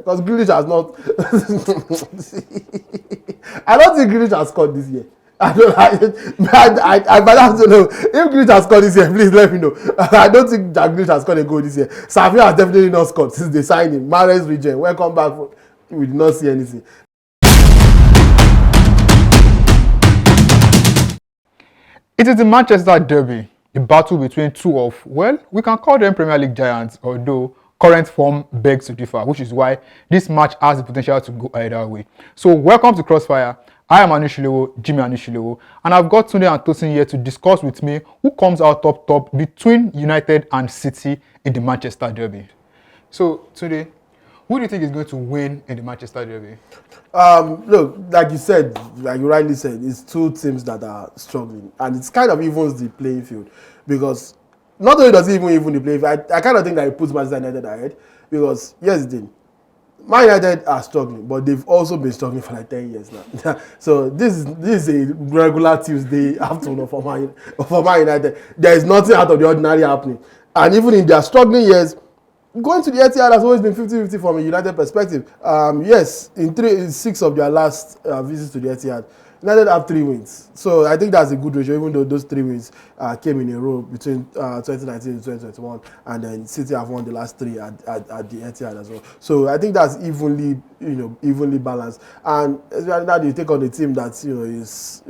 because Grealish has not. I don't think Grealish has scored this year. I might have to know if Grealish has scored this year. Please let me know. I don't think Jack Grealish has scored a goal this year. Savio has definitely not scored since they signed him. Mahrez regen. Welcome back. We did not see anything. It is the Manchester Derby, a battle between two of, well, we can call them Premier League giants, although current form begs to differ, which is why this match has the potential to go either way. So welcome to Crossfire. I am Anishilewo, Jimmy Anishilewo, and I've got Tunde and Tosin here to discuss with me who comes out top between United and City in the Manchester Derby. So Tunde, who do you think is going to win in the Manchester Derby? Look, like you said, like you rightly said, it's two teams that are struggling, and it's kind of evens the playing field because not only does it even the playing field, I kind of think that it puts Manchester United ahead because yes, it did. Man United are struggling, but they've also been struggling for like 10 years now. So this is a regular Tuesday afternoon for Man United. There is nothing out of the ordinary happening, and even in their struggling years. Going to the Etihad has always been 50-50 from a United perspective. Yes, in 6 of their last visits to the Etihad, United have 3 wins. So I think that's a good ratio, even though those 3 wins came in a row between 2019 and 2021, and then City have won the last 3 at the Etihad as well. So I think that's evenly balanced. And especially now they take on a team that is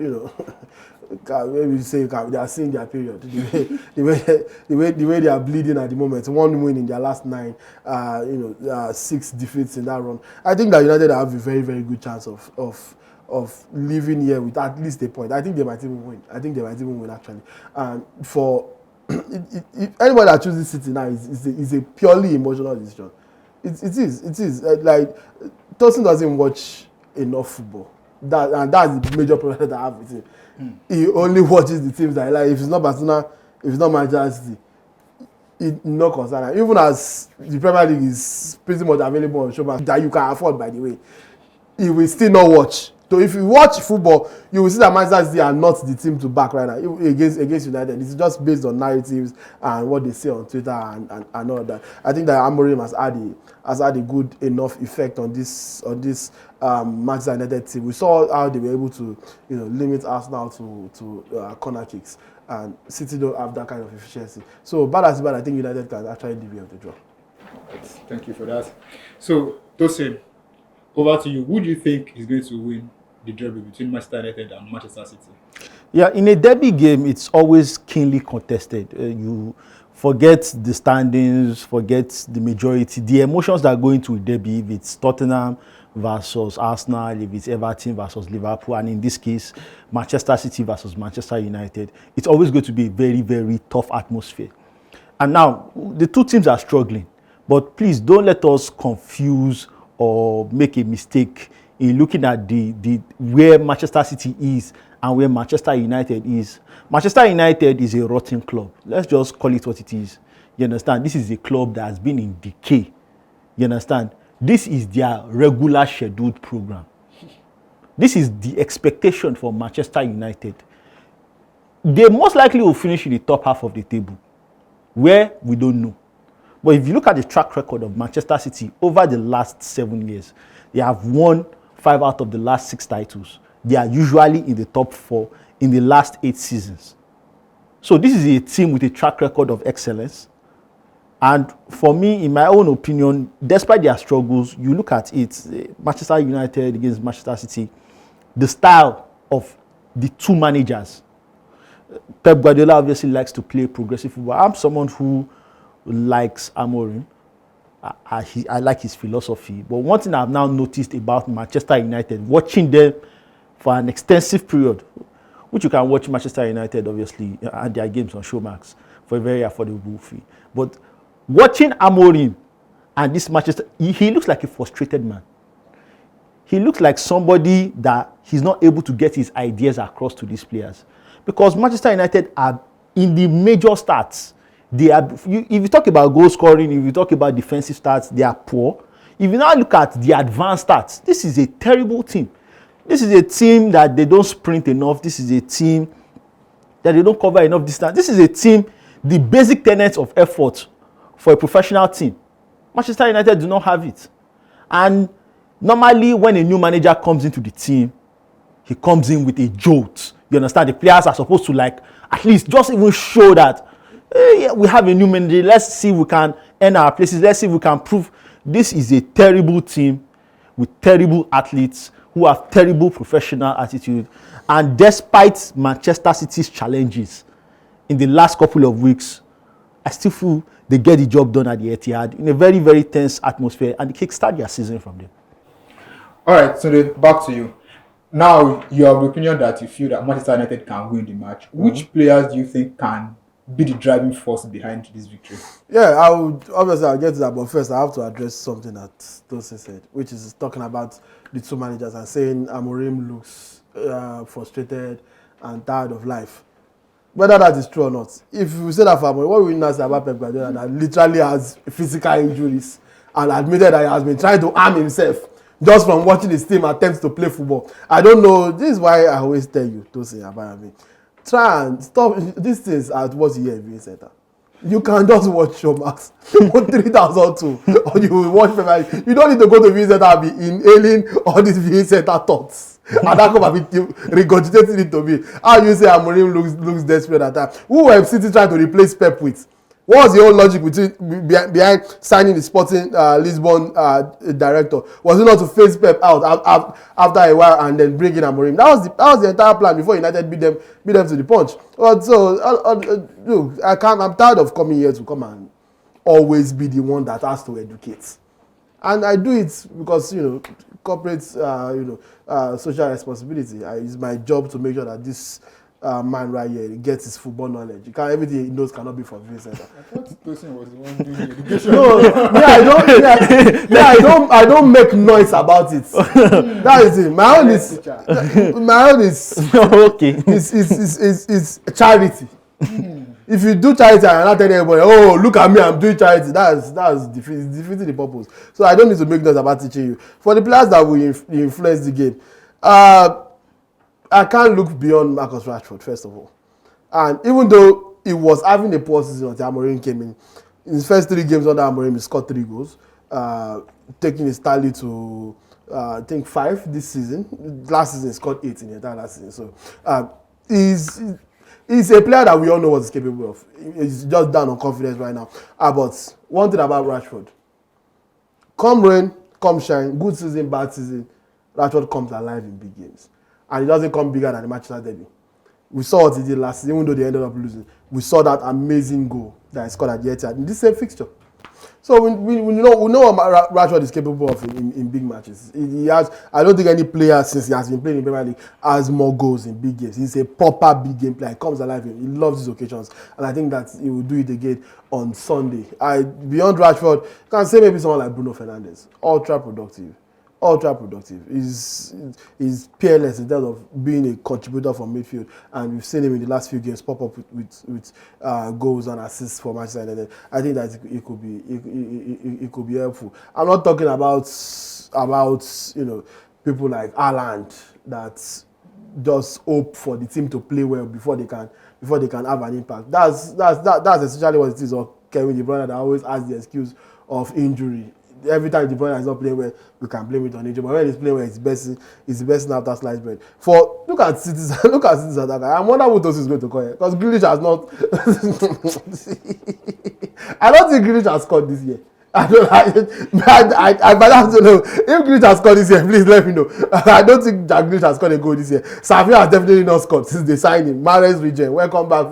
maybe say they are seeing their period. The way they are bleeding at the moment. 1 win in their last 9, 6 defeats in that run. I think that United have a very, very good chance of leaving here with at least a point. I think they might even win. Actually. And for anybody that chooses City now is a purely emotional decision. It is like Tosin doesn't watch enough football. That's the major problem that I have with him. He only watches the teams that he likes. If it's not Barcelona, if it's not Manchester City, it's not concerned. Even as the Premier League is pretty much available on Showmax that you can afford, by the way, he will still not watch. So if you watch football, you will see that Manchester City are not the team to back right now against United. It's just based on narratives and what they say on Twitter and all that. I think that Amorim has had a good enough effect on this Manchester United team. We saw how they were able to limit Arsenal to corner kicks, and City don't have that kind of efficiency. So bad as bad, I think United can actually deviate the draw. Thank you for that. So Tosin, over to you. Who do you think is going to win the derby between Manchester United and Manchester City? Yeah, in a derby game, it's always keenly contested. You forget the standings, forget the majority. The emotions that go into a derby, if it's Tottenham versus Arsenal, if it's Everton versus Liverpool, and in this case, Manchester City versus Manchester United, it's always going to be a very, very tough atmosphere. And now, the two teams are struggling. But please don't let us confuse or make a mistake in looking at the where Manchester City is and where Manchester United is. Manchester United is a rotten club. Let's just call it what it is. You understand? This is a club that has been in decay. You understand? This is their regular scheduled program. This is the expectation for Manchester United. They most likely will finish in the top half of the table. Where? We don't know. But if you look at the track record of Manchester City over the last 7 years, they have won 5 out of the last 6 titles. They are usually in the top 4 in the last 8 seasons. So this is a team with a track record of excellence. And for me, in my own opinion, despite their struggles, you look at it, Manchester United against Manchester City, the style of the two managers. Pep Guardiola obviously likes to play progressive football. I'm someone who likes Amorim. I like his philosophy. But one thing I've now noticed about Manchester United, watching them for an extensive period, which you can watch Manchester United, obviously, and their games on Showmax for a very affordable fee. But watching Amorim and this Manchester, he looks like a frustrated man. He looks like somebody that he's not able to get his ideas across to these players. Because Manchester United are in the major stats. They are, if you talk about goal scoring, if you talk about defensive stats, they are poor. If you now look at the advanced stats, this is a terrible team. This is a team that they don't sprint enough. This is a team that they don't cover enough distance. This is a team, the basic tenets of effort for a professional team. Manchester United do not have it. And normally when a new manager comes into the team, he comes in with a jolt. You understand? The players are supposed to like at least just even show that yeah, we have a new manager. Let's see if we can earn our places. Let's see if we can prove. This is a terrible team with terrible athletes who have terrible professional attitude. And despite Manchester City's challenges in the last couple of weeks, I still feel they get the job done at the Etihad in a very, very tense atmosphere, and they kickstart their season from there. All right, so back to you. Now, you have the opinion that you feel that Manchester United can win the match. Which players do you think can be the driving force behind this victory? Yeah, I'll get to that, but first I have to address something that Tosin said, which is talking about the two managers and saying Amorim looks frustrated and tired of life. Whether that is true or not, if we say that for Amorim, what we know about Pep Guardiola that literally has physical injuries and admitted that he has been trying to harm himself just from watching his team attempt to play football. I don't know. This is why I always tell you, Tosin Abayami, try and stop these things at what you hear in viewing center. You can just watch Showmax on 3002 or you will watch Premier League. You don't need to go to viewing center and be inhaling all these viewing center thoughts. And that come and be regurgitating it to me. How you say Amorim looks desperate at that? Who were City trying to replace Pep with? What was the whole logic behind signing the Sporting Lisbon director? Was it not to phase Pep out after a while and then bring in Amorim? That was the entire plan before United beat them to the punch. Look, I'm tired of coming here to come and always be the one that has to educate. And I do it because, corporate, social responsibility. It's my job to make sure that this man right here gets his football knowledge. Everything he knows cannot be from viewing center. I thought Tosin was the one doing the education. No, I don't make noise about it. That is it. My own is Okay. It's charity. If you do charity and not tell everybody, oh, look at me, I'm doing charity, that's defeating the purpose. So I don't need to make noise about teaching you. For the players that will influence the game, I can't look beyond Marcus Rashford, first of all. And even though he was having a poor season until Amorim came in his first 3 games under Amorim, he scored 3 goals, taking his tally to, I think, 5 this season. Last season, he scored 8 in the entire last season. So he's a player that we all know what he's capable of. He's just down on confidence right now. But one thing about Rashford, come rain, come shine, good season, bad season, Rashford comes alive in big games. And he doesn't come bigger than the Manchester derby. We saw what he did last season, even though they ended up losing. We saw that amazing goal that he scored at the Etihad in this same fixture. So we know what Rashford is capable of in big matches. He has, I don't think any player since he has been playing in Premier League has more goals in big games. He's a proper big game player. He comes alive. He loves these occasions, and I think that he will do it again on Sunday. Beyond Rashford, you can say maybe someone like Bruno Fernandes, ultra productive. He's peerless in terms of being a contributor from midfield, and we've seen him in the last few games pop up with goals and assists for Manchester United. I think that it could be helpful. I'm not talking about people like Haaland that just hope for the team to play well before they can have an impact. That's essentially what it is. Or Kevin De Bruyne that always has the excuse of injury. Every time De Bruyne is not playing well, we can blame it on injury. But when he's playing well, it's the best after sliced bread. Look at City's attacker. I wonder who Tosin is going to call here, because Grealish has not. I don't think Grealish has scored this year. I don't know. If Grealish has scored this year, please let me know. I don't think Jack Grealish has scored a goal this year. Savio has definitely not scored since they signed him. Mahrez regen. Welcome back.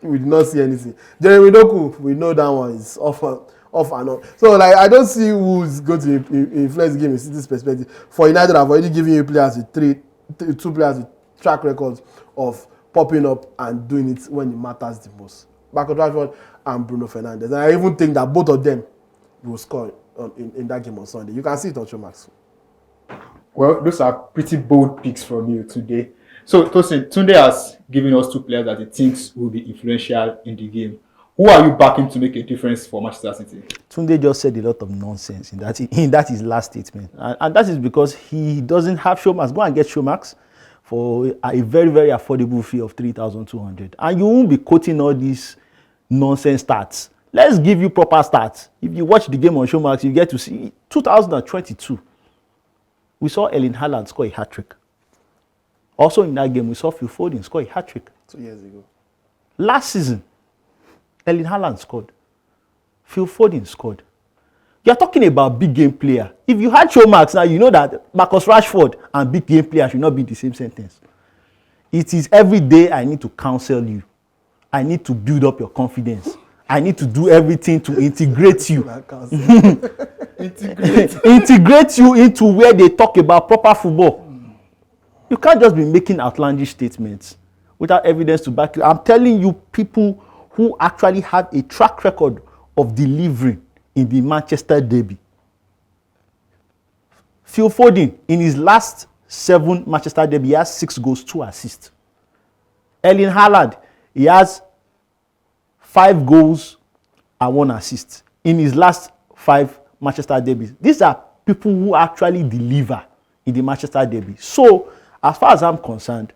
We did not see anything. Jeremy Doku, we know that one is off and on. So I don't see who's going to influence the game in City's perspective. For United, I've already given you players with two players with track records of popping up and doing it when it matters the most. Marcus Rashford and Bruno Fernandes. And I even think that both of them will score in that game on Sunday. You can see it on Showmax. Well, those are pretty bold picks from you today. So Tosin, Tunde has given us 2 players that he thinks will be influential in the game. Who are you backing to make a difference for Manchester City? Tunde just said a lot of nonsense in that his last statement. And that is because he doesn't have Showmax. Go and get Showmax for a very, very affordable fee of 3,200. And you won't be quoting all these nonsense stats Let's give you proper stats. If you watch the game on Showmax, you get to see 2022. We saw Erling Haaland score a hat-trick. Also in that game, we saw Phil Foden score a hat-trick. 2 years ago. Last season, Erling Haaland scored. Phil Foden scored. You're talking about big game player. If you had Showmax now, you know that Marcus Rashford and big game player should not be in the same sentence. It is every day I need to counsel you. I need to build up your confidence. I need to do everything to integrate you. Integrate you into where they talk about proper football. You can't just be making outlandish statements without evidence to back it. I'm telling you, people who actually have a track record of delivering in the Manchester derby. Phil Foden, in his last 7 Manchester derby, he has 6 goals, 2 assists. Erling Haaland, he has 5 goals and 1 assist in his last 5 Manchester derbies. These are people who actually deliver in the Manchester derby. So, as far as I'm concerned,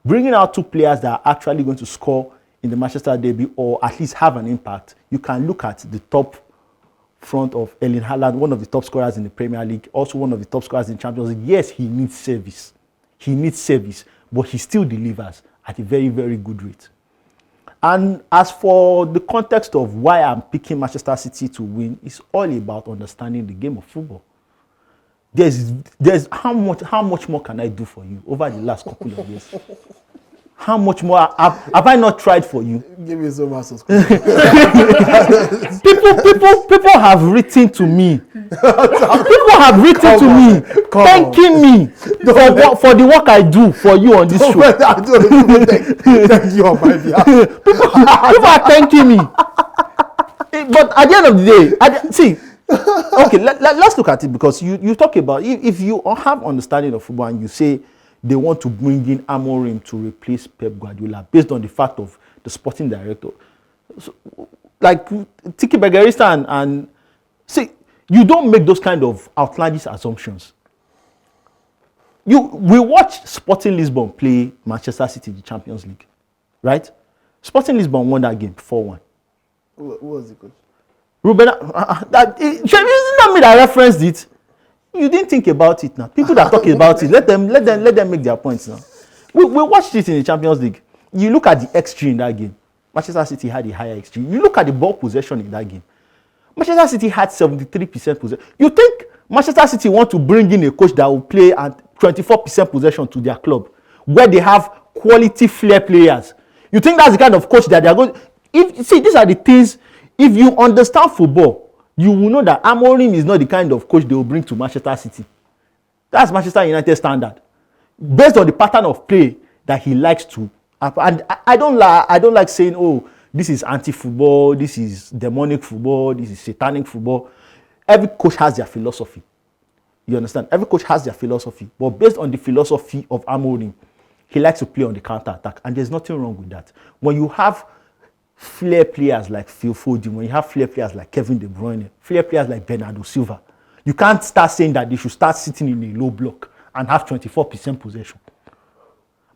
bringing out 2 players that are actually going to score in the Manchester derby or at least have an impact, you can look at the top front of Erling Haaland, one of the top scorers in the Premier League, also one of the top scorers in the Champions League. Yes, he needs service. He needs service, but he still delivers at a very, very good rate. And as for the context of why I'm picking Manchester City to win, it's all about understanding the game of football. There's how much more can I do for you over the last couple of years? How much more have I not tried for you? Give me so much subscription. people have written to me. People have written to me, thanking me for the work I do for you on this show. Thank you on my behalf. People are thanking me. But at the end of the day, okay, let's look at it, because you talk about, if you have understanding of football and you say they want to bring in Amorim to replace Pep Guardiola based on the fact of the sporting director. So, like Tiki Begerista and see, you don't make those kind of outlandish assumptions. We watch Sporting Lisbon play Manchester City in the Champions League, right? Sporting Lisbon won that game 4-1. Who was the coach? Ruben, it's not me that referenced it. You didn't think about it now. People that are talking about it, let them make their points now. We watched it in the Champions League. You look at the XG in that game. Manchester City had a higher XG. You look at the ball possession in that game. Manchester City had 73% possession. You think Manchester City want to bring in a coach that will play at 24% possession to their club, where they have quality flair players? You think that's the kind of coach that they are going? These are the things. If you understand football, you will know that Amorim is not the kind of coach they will bring to Manchester City. That's Manchester United standard, based on the pattern of play that he likes to. And I don't like saying, oh, this is anti-football, this is demonic football, this is satanic football. Every coach has their philosophy. You understand? Every coach has their philosophy. But based on the philosophy of Amorim, he likes to play on the counter-attack. And there's nothing wrong with that. When you have flair players like Phil Foden, when you have flair players like Kevin De Bruyne, flair players like Bernardo Silva, you can't start saying that they should start sitting in a low block and have 24% possession.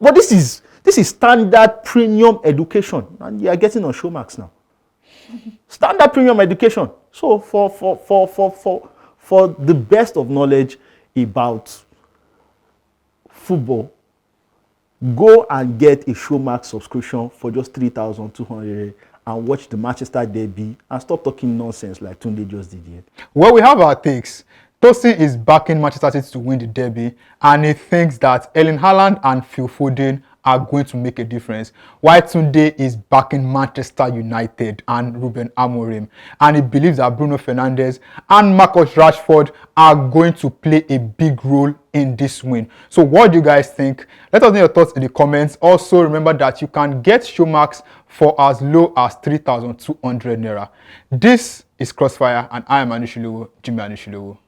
But this is standard premium education, and you are getting on Showmax now. Standard premium education. So for the best of knowledge about football, go and get a Showmax subscription for just 3,200 and watch the Manchester derby and stop talking nonsense like Tunde just did here. Well, we have our takes. Tosin is backing Manchester City to win the derby, and he thinks that Erling Haaland and Phil Foden are going to make a difference, while Tunde is backing Manchester United and Ruben Amorim, and he believes that Bruno Fernandes and Marcus Rashford are going to play a big role in this win. So what do you guys think? Let us know your thoughts in the comments. Also, remember that you can get Showmax for as low as 3,200 naira. This is Crossfire, and I am Anishilowo, Jimmy Anishilowo.